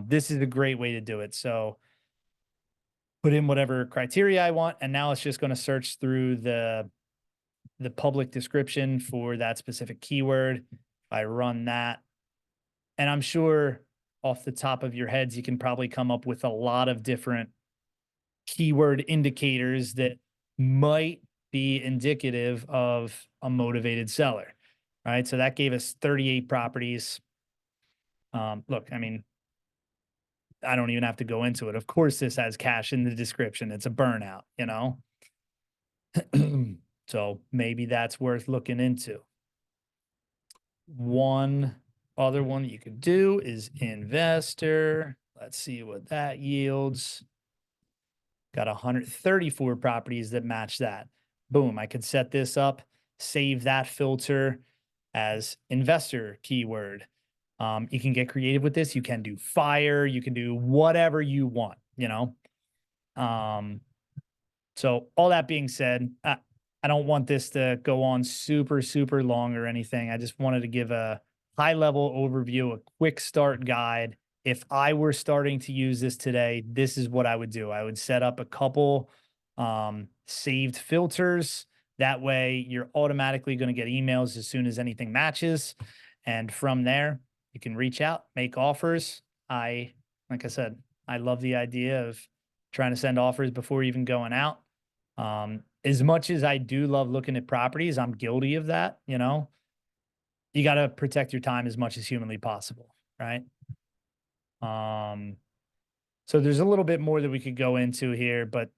This is a great way to do it. So put in whatever criteria I want, and now it's just going to search through the public description for that specific keyword. I run that, and I'm sure off the top of your heads, you can probably come up with a lot of different keyword indicators that might be indicative of a motivated seller, right? So that gave us 38 properties. Look, I mean, I don't even have to go into it. Of course, this has cash in the description. It's a burnout, you know? So maybe that's worth looking into. One other one that you could do is investor. Let's see what that yields. Got 134 properties that match that. Boom, I could set this up, save that filter as investor keyword. You can get creative with this. You can do fire. You can do whatever you want, you know? So all that being said, I don't want this to go on super, super long or anything. I just wanted to give a high level overview, a quick start guide. If I were starting to use this today, this is what I would do. I would set up a couple saved filters. That way you're automatically going to get emails as soon as anything matches. And from there, you can reach out, make offers. Like I said, I love the idea of trying to send offers before even going out. As much as I do love looking at properties, I'm guilty of that, you know. You got to protect your time as much as humanly possible, right? So there's a little bit more that we could go into here, but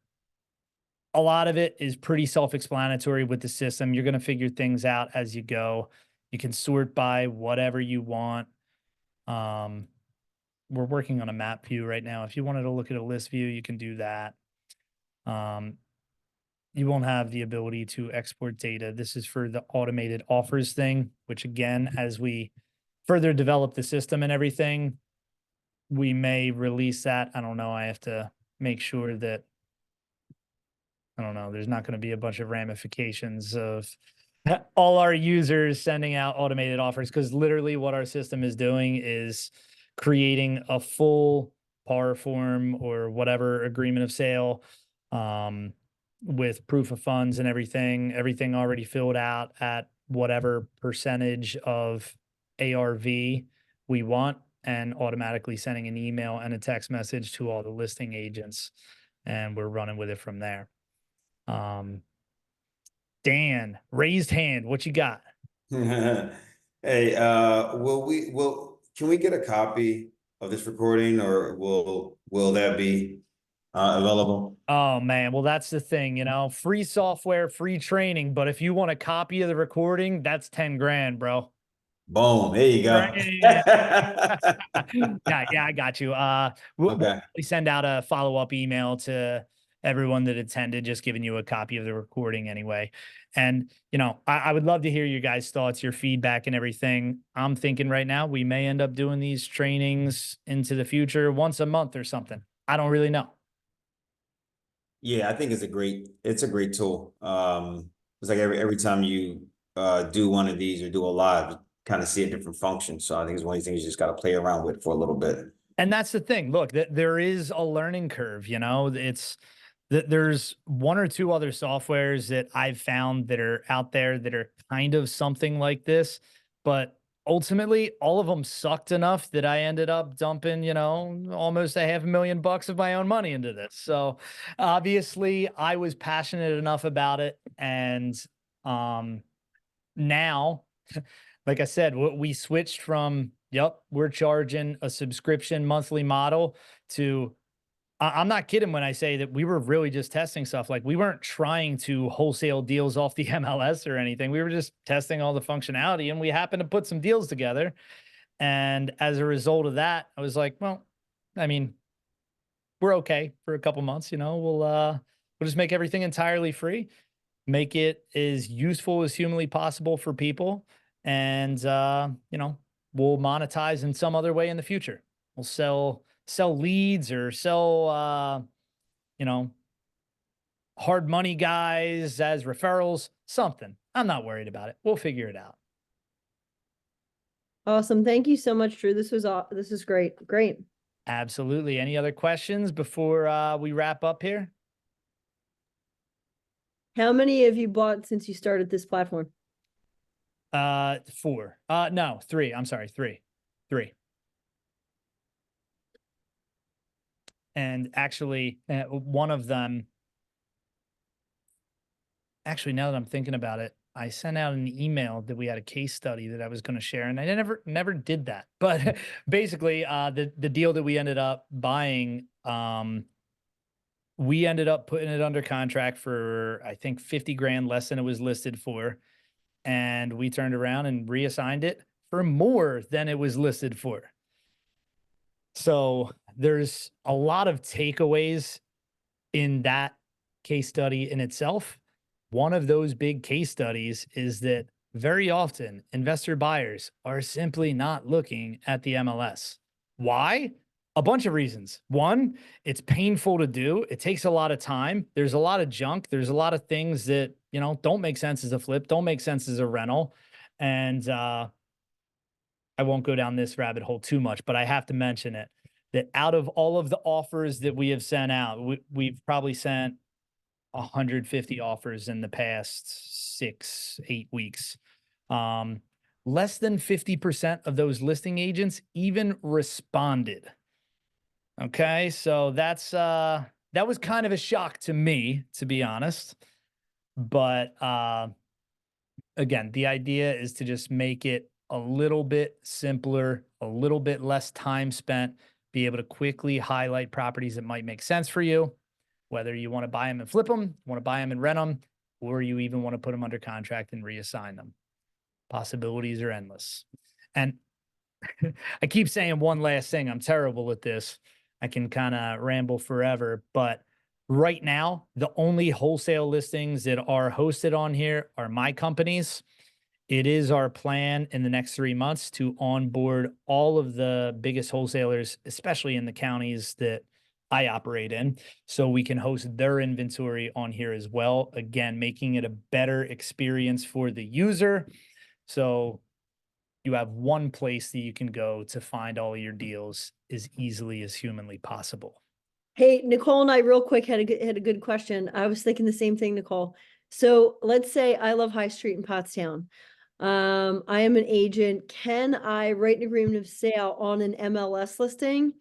a lot of it is pretty self-explanatory with the system. You're going to figure things out as you go. You can sort by whatever you want. We're working on a map view right now. If you wanted to look at a list view, you can do that. You won't have the ability to export data. This is for the automated offers thing, which again, as we further develop the system and everything, we may release that. I don't know. I have to make sure that, I don't know, there's not going to be a bunch of ramifications of all our users sending out automated offers, because literally what our system is doing is creating a full PAR form or whatever agreement of sale, with proof of funds and everything already filled out at whatever percentage of ARV we want, and automatically sending an email and a text message to all the listing agents. And we're running with it from there. Dan, raised hand, what you got? Hey, can we get a copy of this recording, or will that be available? Oh man, well that's the thing, you know, free software, free training, but if you want a copy of the recording, that's 10 grand, bro. Boom, there you go. Yeah, I got you. We'll Okay. send out a follow-up email to everyone that attended, just giving you a copy of the recording anyway. And, you know, I would love to hear your guys' thoughts, your feedback and everything. I'm thinking right now we may end up doing these trainings into the future once a month or something. I don't really know. Yeah, I think it's a great tool. It's like every time you do one of these or do a live, kind of see a different function. So I think it's one of these things you just got to play around with for a little bit. And that's the thing. Look, there is a learning curve, you know, it's that there's one or two other softwares that I've found that are out there that are kind of something like this, but ultimately all of them sucked enough that I ended up dumping, you know, almost $500,000 of my own money into this. So obviously I was passionate enough about it, and Now, like I said, we switched from, yep, we're charging a subscription monthly model to, I'm not kidding when I say that we were really just testing stuff. Like, we weren't trying to wholesale deals off the MLS or anything. We were just testing all the functionality, and we happened to put some deals together. And as a result of that, I was like, well, I mean, we're okay for a couple months, we'll just make everything entirely free, make it as useful as humanly possible for people. And, we'll monetize in some other way in the future. We'll sell leads or sell, hard money guys as referrals, something. I'm not worried about it. We'll figure it out. Awesome. Thank you so much, Drew. This is great. Great. Absolutely. Any other questions before we wrap up here? How many have you bought since you started this platform? 4. No, 3. I'm sorry, 3. And actually, one of them, actually, now that I'm thinking about it, I sent out an email that we had a case study that I was going to share, and I never did that. But basically, the deal that we ended up buying, we ended up putting it under contract for, I think, 50 grand less than it was listed for. And we turned around and reassigned it for more than it was listed for. So there's a lot of takeaways in that case study in itself. One of those big case studies is that very often investor buyers are simply not looking at the MLS. Why? A bunch of reasons. One, it's painful to do. It takes a lot of time. There's a lot of junk. There's a lot of things that, don't make sense as a flip, don't make sense as a rental. And I won't go down this rabbit hole too much, but I have to mention it, that out of all of the offers that we have sent out, we've probably sent 150 offers in the past 6-8 weeks. Less than 50% of those listing agents even responded. Okay, so that was kind of a shock to me, to be honest. But again, the idea is to just make it a little bit simpler, a little bit less time spent, be able to quickly highlight properties that might make sense for you, whether you want to buy them and flip them, want to buy them and rent them, or you even want to put them under contract and reassign them. Possibilities are endless. And I keep saying one last thing. I'm terrible at this. I can kind of ramble forever, but right now, the only wholesale listings that are hosted on here are my companies. It is our plan in the next 3 months to onboard all of the biggest wholesalers, especially in the counties that I operate in, so we can host their inventory on here as well. Again, making it a better experience for the user. So you have one place that you can go to find all your deals as easily as humanly possible. Hey, Nicole and I real quick had a good question. I was thinking the same thing, Nicole. So let's say I love High Street in Pottstown. I am an agent. Can I write an agreement of sale on an MLS listing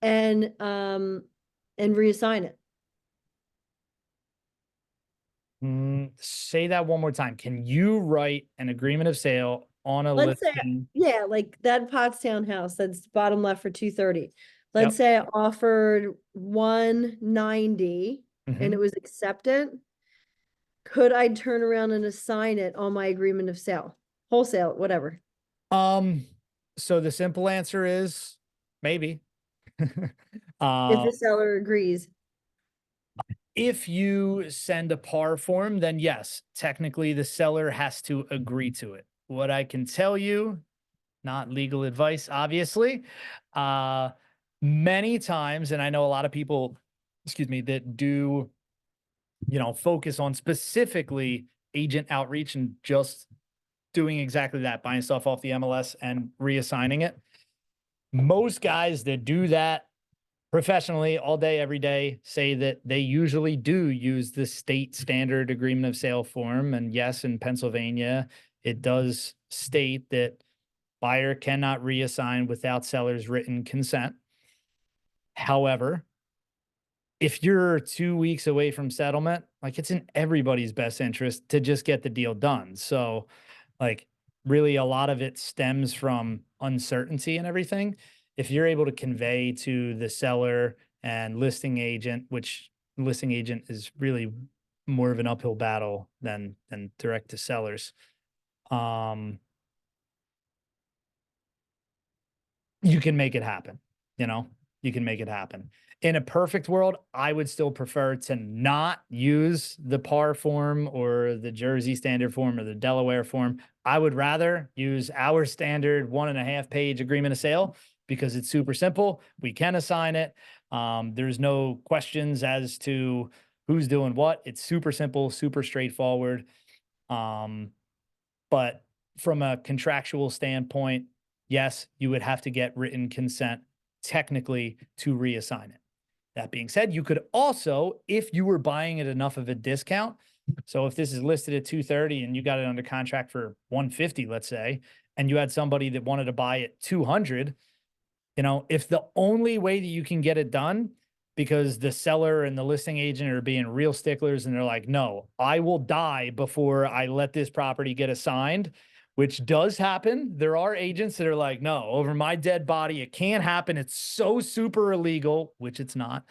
and reassign it? Say that one more time. Can you write an agreement of sale on a Let's say, listing? yeah, like that Pottstown house that's bottom left for 230. Let's Yep. say I offered 190 and it was accepted. Could I turn around and assign it on my agreement of sale, wholesale, whatever? So the simple answer is maybe. If the seller agrees. If you send a par form, then yes, technically the seller has to agree to it. What I can tell you, not legal advice, obviously, many times, and I know a lot of people, that do, focus on specifically agent outreach and just doing exactly that, buying stuff off the MLS and reassigning it. Most guys that do that professionally all day, every day, say that they usually do use the state standard agreement of sale form. And yes, in Pennsylvania, it does state that buyer cannot reassign without seller's written consent. However, if you're 2 weeks away from settlement, like it's in everybody's best interest to just get the deal done. So like really a lot of it stems from uncertainty and everything. If you're able to convey to the seller and listing agent, which listing agent is really more of an uphill battle than direct to sellers. You can make it happen, you know, you can make it happen. In a perfect world, I would still prefer to not use the PAR form or the Jersey standard form or the Delaware form. I would rather use our standard 1.5 page agreement of sale because it's super simple. We can assign it. There's no questions as to who's doing what. It's super simple, super straightforward. But from a contractual standpoint, yes, you would have to get written consent technically to reassign it. That being said, you could also, if you were buying at enough of a discount, so if this is listed at 230 and you got it under contract for 150, let's say, and you had somebody that wanted to buy at 200, you know, if the only way that you can get it done because the seller and the listing agent are being real sticklers and they're like, no, I will die before I let this property get assigned, which does happen. There are agents that are like, no, over my dead body, it can't happen. It's so super illegal, which it's not.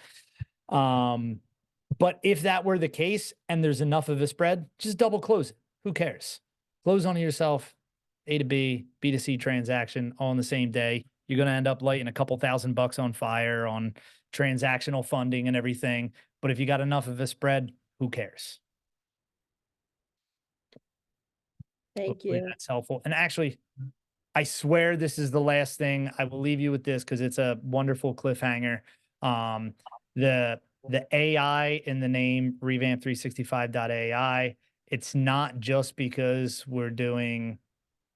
But if that were the case and there's enough of a spread, just double close it. Who cares? Close on yourself, A to B, B to C transaction all in the same day. You're going to end up lighting a couple $1,000 on fire on transactional funding and everything. But if you got enough of a spread, who cares? Thank Hopefully you. that's helpful. And actually, I swear this is the last thing. I will leave you with this because it's a wonderful cliffhanger. The AI in the name revamp365.ai, it's not just because we're doing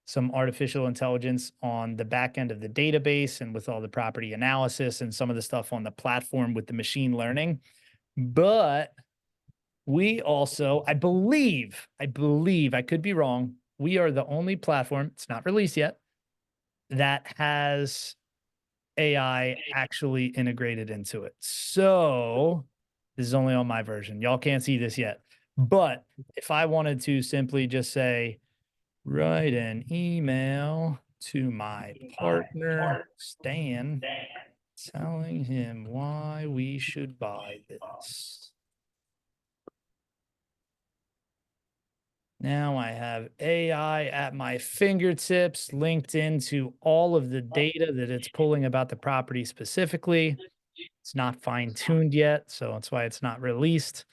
some artificial intelligence on the back end of the database and with all the property analysis and some of the stuff on the platform with the machine learning. But we also, I believe, I could be wrong. We are the only platform, it's not released yet, that has AI actually integrated into it. So this is only on my version. Y'all can't see this yet. But if I wanted to simply just say, write an email to my partner, Stan, telling him why we should buy this. Now I have AI at my fingertips, linked into all of the data that it's pulling about the property specifically. It's not fine-tuned yet, so that's why it's not released.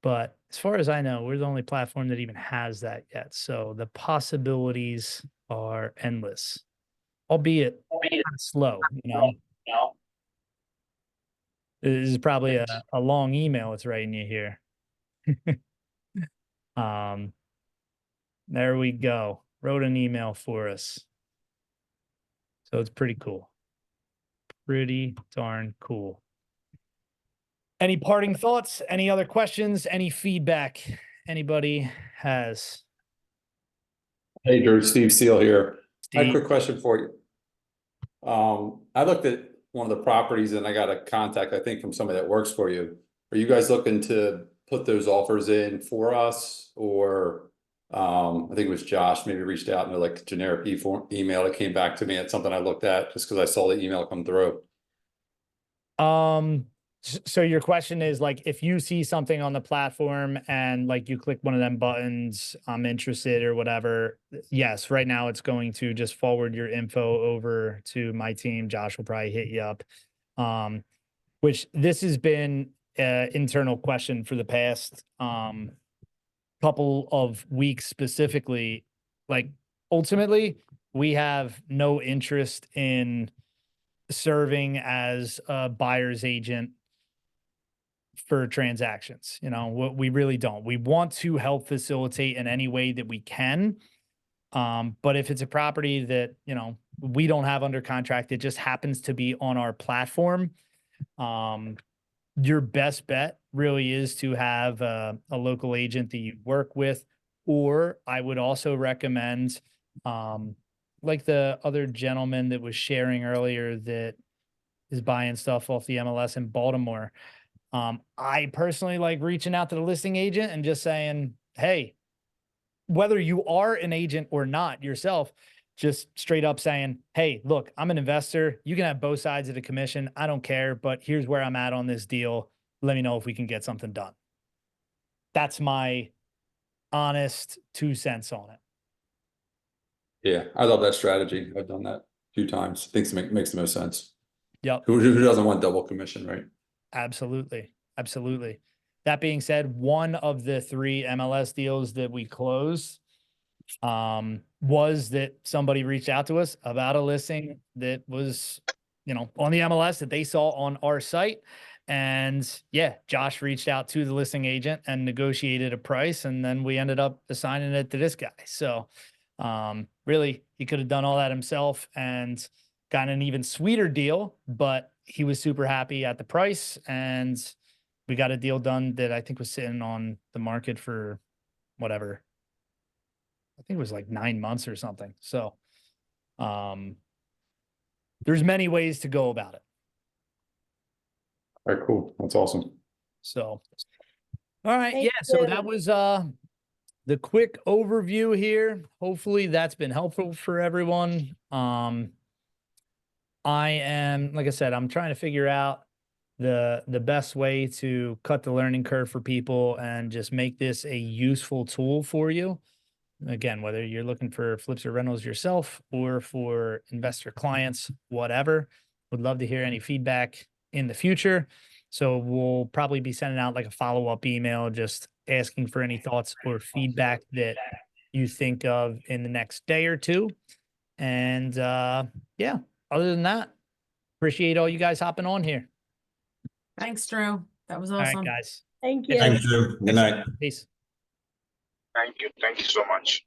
But as far as I know, we're the only platform that even has that yet. So the possibilities are endless, albeit slow, you know. This is probably a long email it's writing you here. There we go. Wrote an email for us. So it's pretty cool. Pretty darn cool. Any parting thoughts? Any other questions? Any feedback anybody has? Hey, Drew, Steve Steele here. I have a Steve? quick question for you. I looked at one of the properties and I got a contact, I think, from somebody that works for you. Are you guys looking to put those offers in for us? Or I think it was Josh maybe reached out and like generic email that came back to me. It's something I looked at just because I saw the email come through. So your question is like, if you see something on the platform and like you click one of them buttons, I'm interested or whatever. Yes, right now it's going to just forward your info over to my team. Josh will probably hit you up. Which this has been an internal question for the past couple of weeks specifically. Like ultimately, we have no interest in serving as a buyer's agent for transactions. You know, we really don't. We want to help facilitate in any way that we can. But if it's a property that, you know, we don't have under contract, it just happens to be on our platform. Your best bet really is to have a local agent that you work with, or I would also recommend, like the other gentleman that was sharing earlier that is buying stuff off the MLS in Baltimore. I personally like reaching out to the listing agent and just saying, hey, whether you are an agent or not yourself, just straight up saying, hey, look, I'm an investor. You can have both sides of the commission. I don't care, but here's where I'm at on this deal. Let me know if we can get something done. That's my honest 2 cents on it. Yeah, I love that strategy. I've done that a few times. Thinks makes the most sense. Yep. Who doesn't want double commission, right? Absolutely. Absolutely. That being said, one of the 3 MLS deals that we closed was that somebody reached out to us about a listing that was, you know, on the MLS that they saw on our site. And yeah, Josh reached out to the listing agent and negotiated a price. And then we ended up assigning it to this guy. So really, he could have done all that himself and gotten an even sweeter deal, but he was super happy at the price. And we got a deal done that I think was sitting on the market for whatever. I think it was like 9 months or something. So there's many ways to go about it. All right, cool. That's awesome. So, all right. Thank Yeah. So you. that was the quick overview here. Hopefully that's been helpful for everyone. I am, like I said, I'm trying to figure out the best way to cut the learning curve for people and just make this a useful tool for you. Again, whether you're looking for flips or rentals yourself or for investor clients, whatever, would love to hear any feedback in the future. So we'll probably be sending out like a follow-up email, just asking for any thoughts or feedback that you think of in the next day or two. And yeah, other than that, appreciate all you guys hopping on here. Thanks, Drew. That was All right, awesome. guys. Thank you. Thanks, Drew. Good night. Peace. Thank you so much.